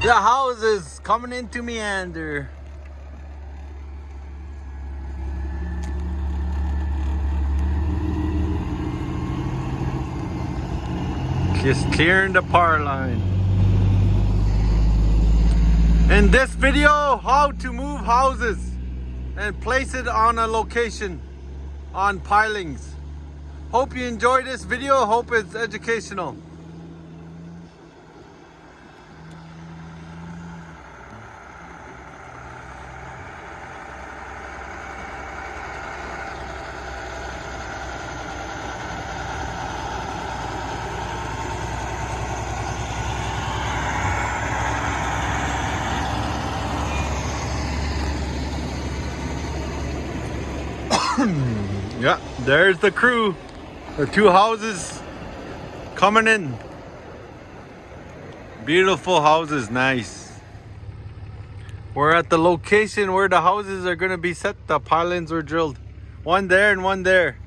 The houses coming into Meander. Just clearing the power line. In this video, how to move houses and place it on a location on pilings. Hope you enjoy this video. Hope it's educational. Yeah, there's the crew. The two houses coming in. Beautiful houses, nice. We're at the location where the houses are gonna be set. The pilings were drilled. One there and one there.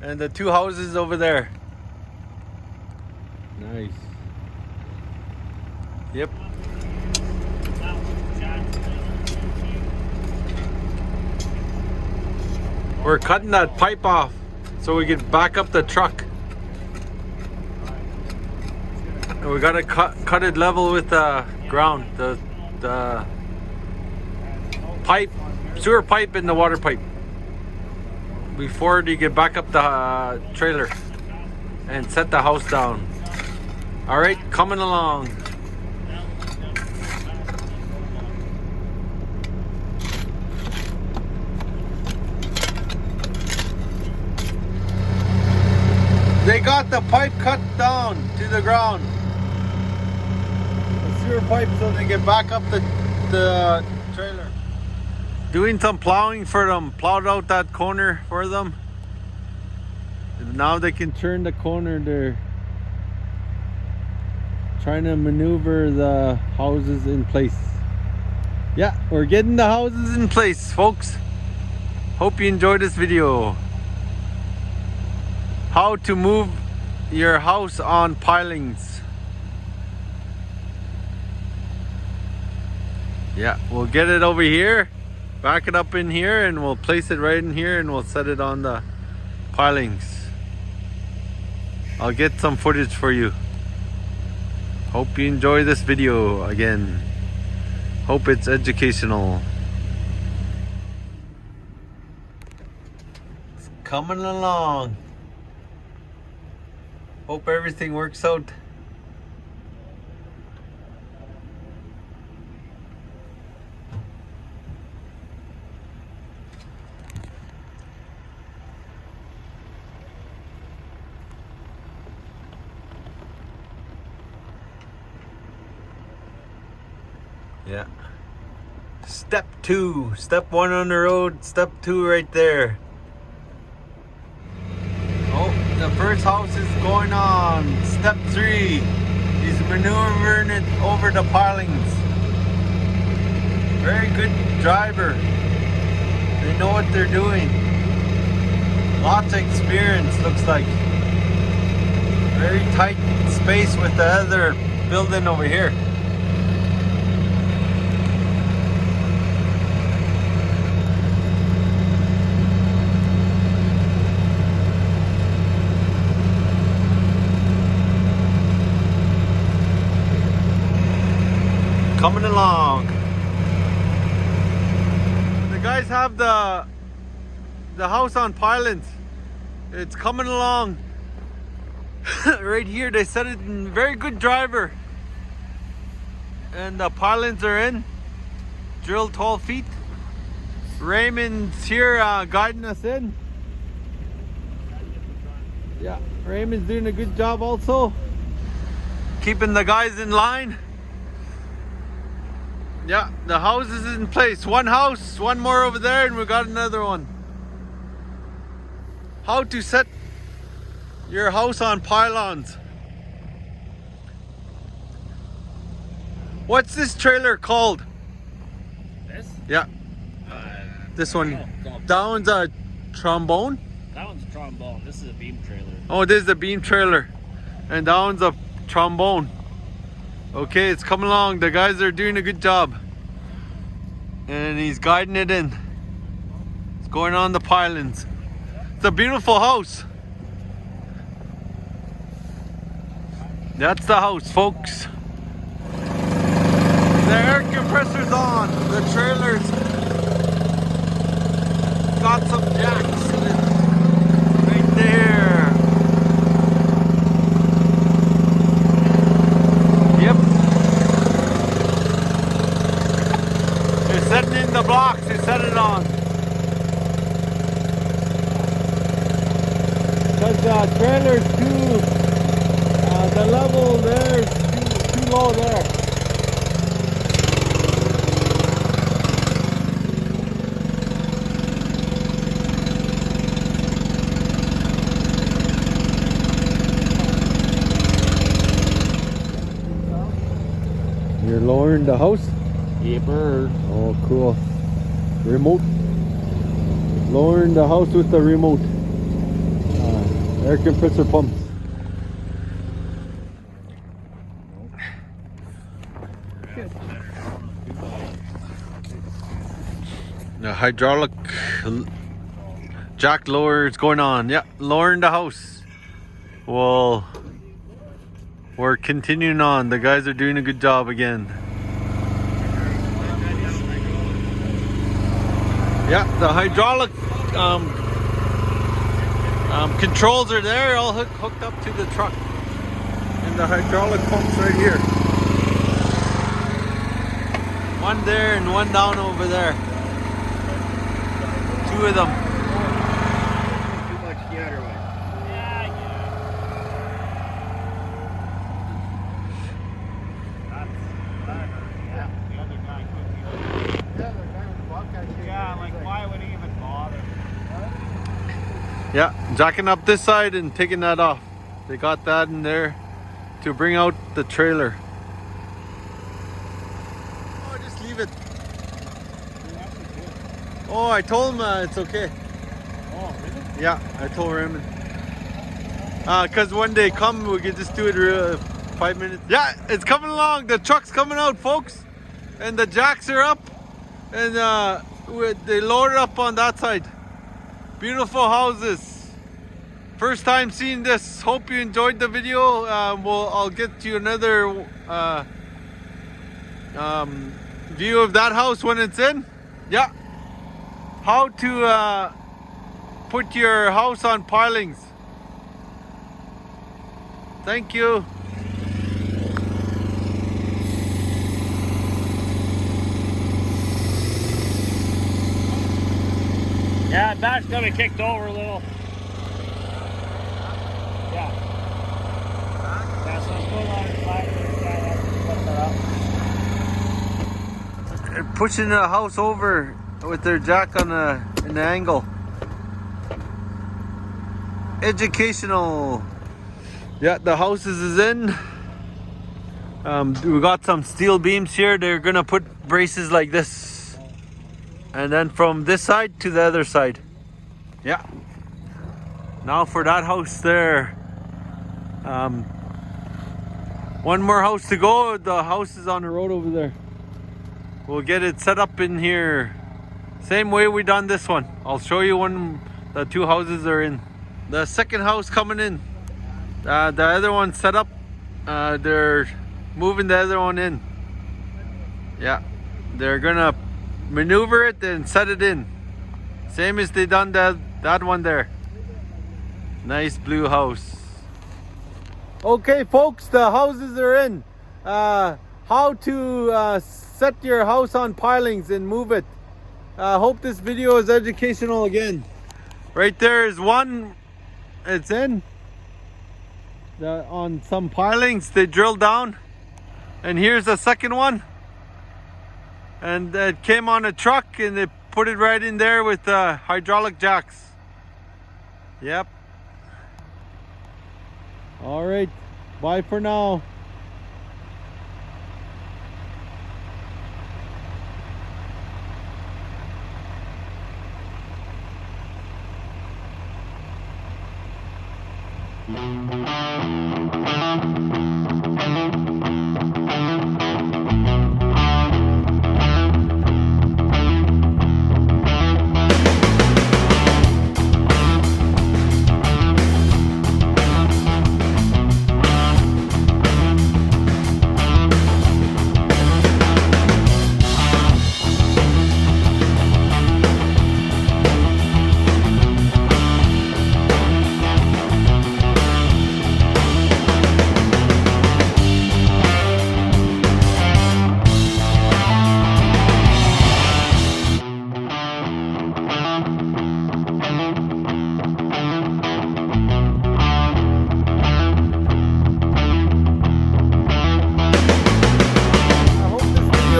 And the two houses over there. Nice. Yep. We're cutting that pipe off so we can back up the truck. And we gotta cut it level with the ground, the pipe, sewer pipe and the water pipe, before you can back up the trailer and set the house down. All right, coming along. They got the pipe cut down to the ground. The sewer pipe so they can back up the trailer. Doing some plowing for them. Plowed out that corner for them. And now they can turn the corner. They're trying to maneuver the houses in place. Yeah, we're getting the houses in place, folks. Hope you enjoyed this video. How to move your house on pilings. Yeah, we'll get it over here, back it up in here, and we'll place it right in here and we'll set it on the pilings. I'll get some footage for you. Hope you enjoy this video again. Hope it's educational. It's coming along. Hope everything works out. Yeah. Step 2. Step 1 on the road. Step 2 right there. The first house is going on. Step 3. He's maneuvering it over the pilings. Very good driver. They know what they're doing. Lots of experience, looks like. Very tight space with the other building over here. Coming along. The guys have the house on pilings. It's coming along. Right here they set it in. Very good driver. And the pilings are in. Drilled 12 feet. Raymond's here guiding us in. Yeah, Raymond's doing a good job also. Keeping the guys in line. Yeah, the house is in place. One house, one more over there, and we got another one. How to set your house on pylons. What's this trailer called? This? Yeah. This one. That one's a trombone? That one's a trombone. This is a beam trailer. Oh, this is the beam trailer. And that one's a trombone. Okay, it's coming along. The guys are doing a good job. And he's guiding it in. It's going on the pilings. It's a beautiful house. That's the house, folks. The air compressor's on. The trailer's got some jacks in it. Right there. Yep. They're setting in the blocks. They set it on. Because the trailer's the level there is too low there. You're lowering the house? Yepper. Oh, cool. Remote. Lowering the house with the remote. Air compressor pumps. The hydraulic jack lower is going on. Yeah, lowering the house. Well, we're continuing on. The guys are doing a good job again. Yeah, the hydraulic controls are there, all hooked up to the truck. And the hydraulic pumps right here. One there and one down over there. Two of them. Too much the other way. Yeah, I get it. That's what I heard. Yeah, the other guy couldn't even. Yeah, the guy was walking. Yeah, like why would he even bother? Yeah, jacking up this side and taking that off. They got that in there to bring out the trailer. Oh, just leave it. Oh, I told him it's okay. Oh, really? Yeah, I told Raymond. Cause when they come, we can just do it real 5 minutes. Yeah, it's coming along. The truck's coming out, folks, and the jacks are up, and they loaded up on that side. Beautiful houses. First time seeing this. Hope you enjoyed the video. I'll get you another view of that house when it's in. Yeah. How to put your house on pilings. Thank you. Yeah, back's gonna be kicked over a little. Yeah. Yeah, so it's going on the side. They're pushing the house over with their jack on an angle. Educational. Yeah, the house is in. We got some steel beams here. They're gonna put braces like this, and then from this side to the other side. Yeah. Now for that house there. One more house to go. The house is on the road over there. We'll get it set up in here. Same way we done this one. I'll show you when the two houses are in. The second house coming in. The other one set up. They're moving the other one in. Yeah. They're gonna maneuver it and set it in. Same as they done that one there. Nice blue house. Okay, folks, the houses are in. How to set your house on pilings and move it. Hope this video is educational again. Right there is one. It's in. On some pilings they drilled down. And here's the second one. And it came on a truck and they put it right in there with hydraulic jacks. Yep. All right. Bye for now.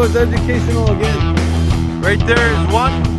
was educational again. Right there is one.